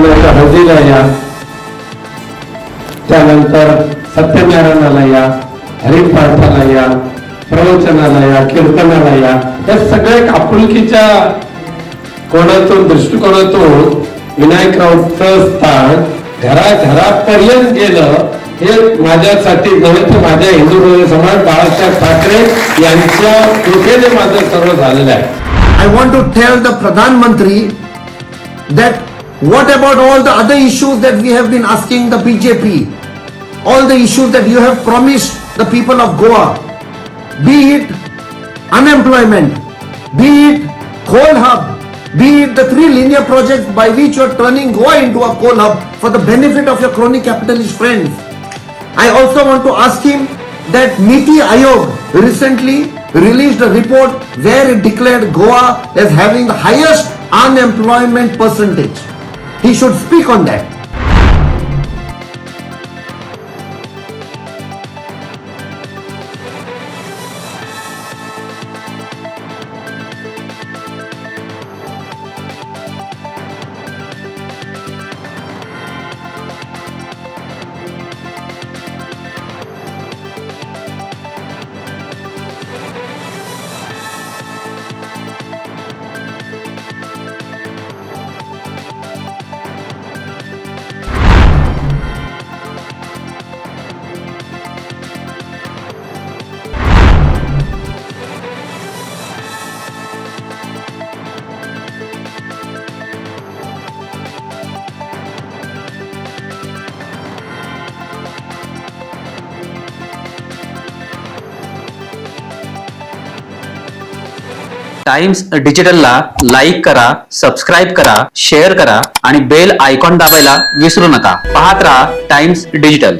हळदीला या, त्यानंतर सत्यनारायणाला या, हरिपाठाला या, प्रवचनाला या, कीर्तनाला या, या सगळ्या आपुलकीच्या कोणातून दृष्टिकोनातून विनायकरावचं स्थान घराघरापर्यंत गेलं. हे माझ्यासाठी नव्हे तर माझ्या हिंदू समाज बाळासाहेब ठाकरे यांच्या कृपेने माझं सर्व झालेलं आहे. I want to tell the Pradhan Mantri that what about all the other issues that we have been asking the BJP, all the issues that you have promised the people of Goa, be it unemployment, be it coal hub, be it the 3 linear projects by which you are turning Goa into a coal hub for the benefit of your crony capitalist friends. I also want to ask him that Niti Aayog recently released a report where it declared Goa as having the highest unemployment percentage. He should speak on that. Times डिजिटलला like करा, subscribe करा, share करा आणि bell icon दाबायला विसरू नका. पाहत रहा times digital.